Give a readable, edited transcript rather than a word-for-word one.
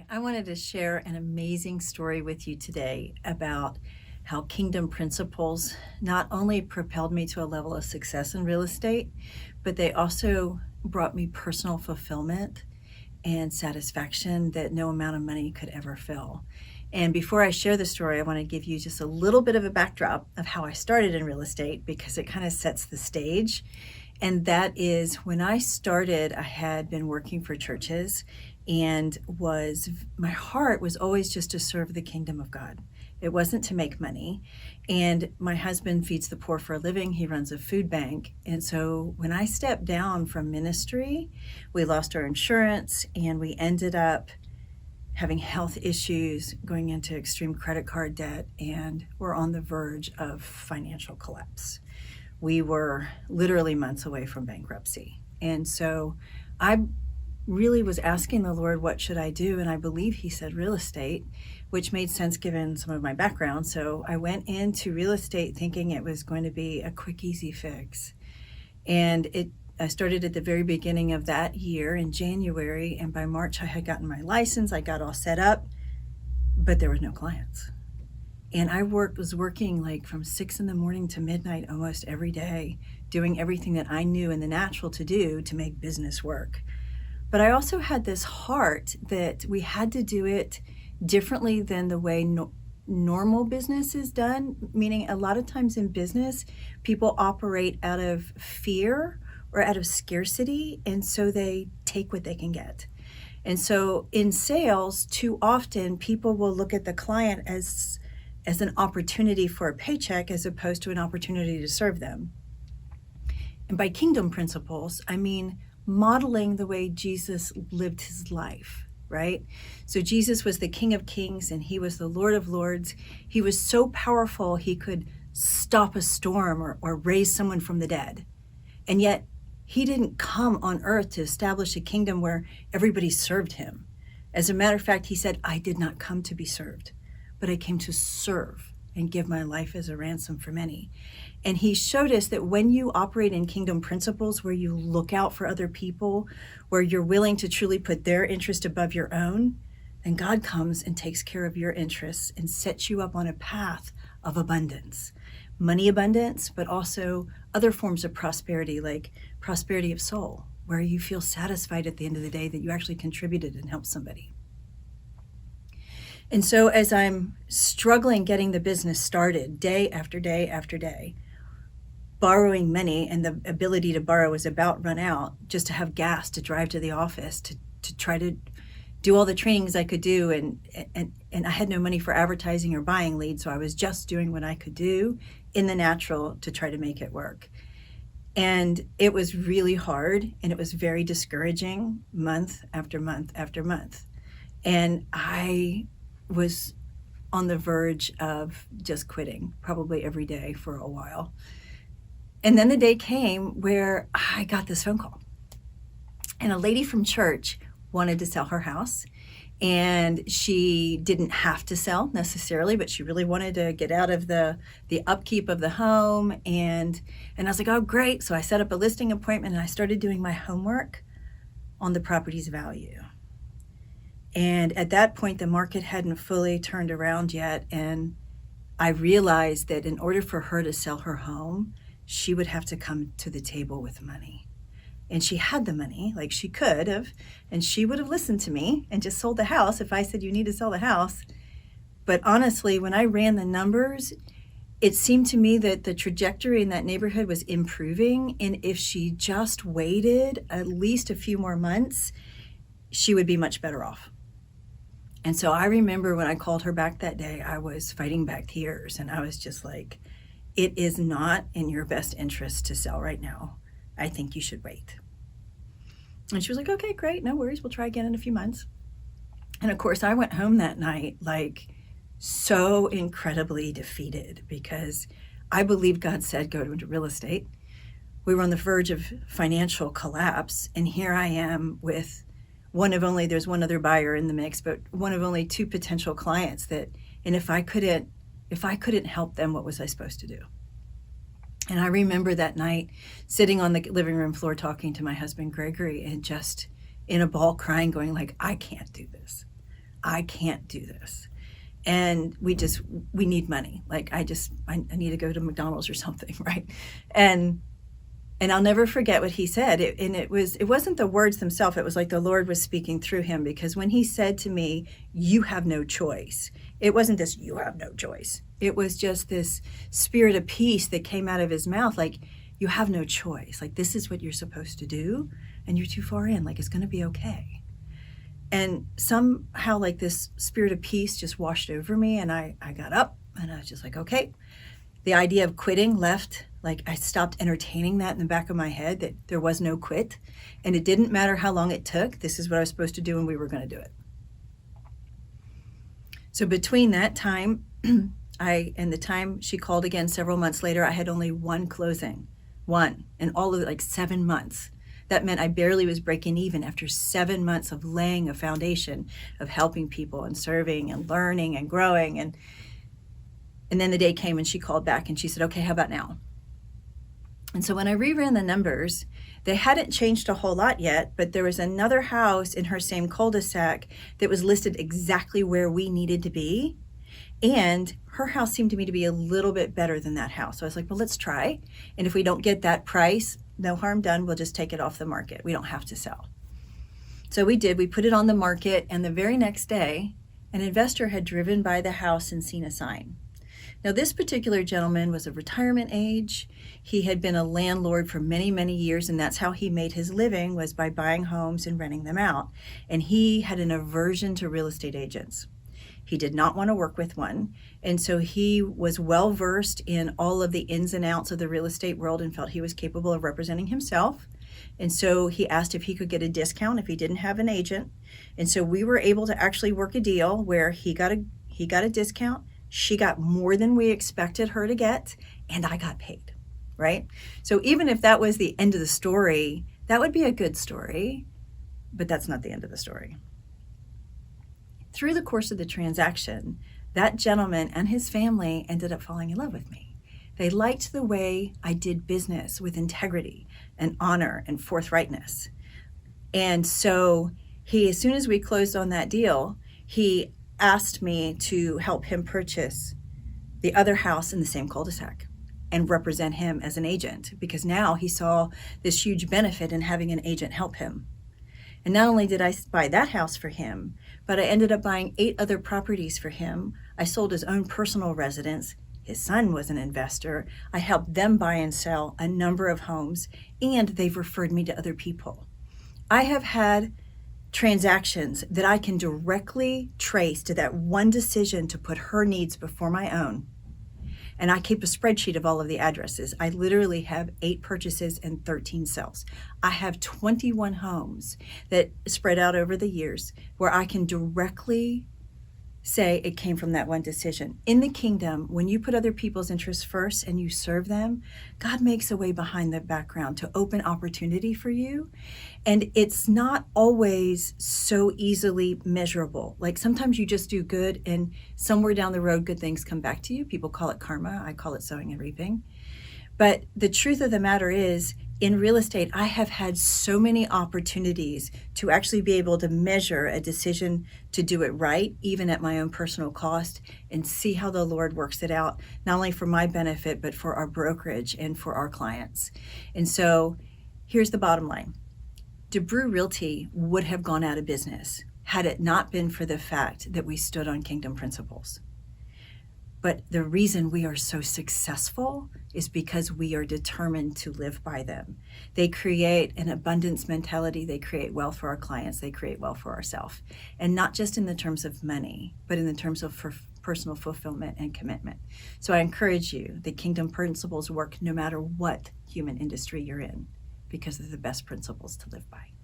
I wanted to share an amazing story with you today about how kingdom principles not only propelled me to a level of success in real estate, but they also brought me personal fulfillment and satisfaction that no amount of money could ever fill. And before I share the story, I want to give you just a little bit of a backdrop of how I started in real estate because it kind of sets the stage. And that is when I started, I had been working for churches and my heart was always just to serve the kingdom of God. It wasn't to make money. And my husband feeds the poor for a living. He runs a food bank. And so when I stepped down from ministry, we lost our insurance and we ended up having health issues, going into extreme credit card debt, and we're on the verge of financial collapse. We were literally months away from bankruptcy. And so I really was asking the Lord, what should I do? And I believe he said real estate, which made sense given some of my background. So I went into real estate thinking it was going to be a quick, easy fix. And I started at the very beginning of that year in January. And by March, I had gotten my license. I got all set up, but there were no clients. And I was working like from 6 a.m. to midnight almost every day, doing everything that I knew in the natural to do to make business work. But I also had this heart that we had to do it differently than the way normal business is done, meaning a lot of times in business, people operate out of fear or out of scarcity, and so they take what they can get. And so in sales, too often people will look at the client as an opportunity for a paycheck as opposed to an opportunity to serve them. And by kingdom principles, I mean modeling the way Jesus lived his life, right? So Jesus was the King of Kings and he was the Lord of Lords. He was so powerful he could stop a storm or raise someone from the dead. And yet he didn't come on earth to establish a kingdom where everybody served him. As a matter of fact, he said, I did not come to be served, but I came to serve and give my life as a ransom for many. And he showed us that when you operate in kingdom principles, where you look out for other people, where you're willing to truly put their interest above your own, then God comes and takes care of your interests and sets you up on a path of abundance. Money abundance, but also other forms of prosperity, like prosperity of soul, where you feel satisfied at the end of the day that you actually contributed and helped somebody. And so as I'm struggling getting the business started day after day after day, borrowing money, and the ability to borrow was about run out just to have gas to drive to the office to try to do all the trainings I could do. And I had no money for advertising or buying leads. So I was just doing what I could do in the natural to try to make it work. And it was really hard and it was very discouraging month after month after month. And I was on the verge of just quitting probably every day for a while. And then the day came where I got this phone call. And a lady from church wanted to sell her house. And she didn't have to sell necessarily, but she really wanted to get out of the upkeep of the home. And I was like, oh, great. So I set up a listing appointment and I started doing my homework on the property's value. And at that point, the market hadn't fully turned around yet. And I realized that in order for her to sell her home, she would have to come to the table with money. And she had the money, like she could have, and she would have listened to me and just sold the house if I said, you need to sell the house. But honestly, when I ran the numbers, it seemed to me that the trajectory in that neighborhood was improving. And if she just waited at least a few more months, she would be much better off. And so I remember when I called her back that day, I was fighting back tears. And I was just like, it is not in your best interest to sell right now. I think you should wait. And she was like, okay, great. No worries. We'll try again in a few months. And of course, I went home that night like so incredibly defeated because I believe God said go into real estate. We were on the verge of financial collapse. And here I am with there's one other buyer in the mix, but one of only 2 potential clients and if I couldn't help them, what was I supposed to do? And I remember that night sitting on the living room floor talking to my husband, Gregory, and just in a ball crying, going like, I can't do this. I can't do this. And we need money. Like, I need to go to McDonald's or something, right? And I'll never forget what he said. It wasn't the words themselves. It was like the Lord was speaking through him, because when he said to me, "You have no choice," it wasn't this, "You have no choice." It was just this spirit of peace that came out of his mouth. Like, you have no choice. Like, this is what you're supposed to do, and you're too far in. Like, it's going to be okay. And somehow, like, this spirit of peace just washed over me, and I got up, and I was just like, okay. The idea of quitting left. Like, I stopped entertaining that in the back of my head, that there was no quit, and it didn't matter how long it took. This is what I was supposed to do, and we were going to do it. So between that time and the time she called again several months later, I had only one closing, in all of like 7 months. That meant I barely was breaking even after 7 months of laying a foundation of helping people and serving and learning and growing. And then the day came and she called back and she said, "Okay, how about now?" And so when I reran the numbers, they hadn't changed a whole lot yet, but there was another house in her same cul-de-sac that was listed exactly where we needed to be. And her house seemed to me to be a little bit better than that house. So I was like, well, let's try. And if we don't get that price, no harm done. We'll just take it off the market. We don't have to sell. So we did. We put it on the market. And the very next day, an investor had driven by the house and seen a sign. Now, this particular gentleman was of retirement age. He had been a landlord for many, many years, and that's how he made his living, was by buying homes and renting them out. And he had an aversion to real estate agents. He did not want to work with one. And so he was well versed in all of the ins and outs of the real estate world and felt he was capable of representing himself. And so he asked if he could get a discount if he didn't have an agent. And so we were able to actually work a deal where he got a discount. She got more than we expected her to get, and I got paid, right? So even if that was the end of the story, that would be a good story, but that's not the end of the story. Through the course of the transaction, that gentleman and his family ended up falling in love with me. They liked the way I did business with integrity and honor and forthrightness. And so as soon as we closed on that deal, he asked me to help him purchase the other house in the same cul-de-sac and represent him as an agent, because now he saw this huge benefit in having an agent help him. And not only did I buy that house for him, but I ended up buying 8 other properties for him. I sold his own personal residence. His son was an investor. I helped them buy and sell a number of homes, and they've referred me to other people. I have had transactions that I can directly trace to that one decision to put her needs before my own. And I keep a spreadsheet of all of the addresses. I literally have 8 purchases and 13 sales. I have 21 homes that spread out over the years where I can directly say it came from that one decision. In the kingdom, when you put other people's interests first and you serve them, God makes a way behind the background to open opportunity for you. And it's not always so easily measurable. Like, sometimes you just do good and somewhere down the road, good things come back to you. People call it karma. I call it sowing and reaping. But the truth of the matter is, in real estate, I have had so many opportunities to actually be able to measure a decision to do it right, even at my own personal cost, and see how the Lord works it out, not only for my benefit, but for our brokerage and for our clients. And so here's the bottom line. Dewbrew Realty would have gone out of business had it not been for the fact that we stood on kingdom principles. But the reason we are so successful is because we are determined to live by them. They create an abundance mentality. They create wealth for our clients. They create wealth for ourselves. And not just in the terms of money, but in the terms of personal fulfillment and commitment. So I encourage you, the kingdom principles work no matter what human industry you're in, because they're the best principles to live by.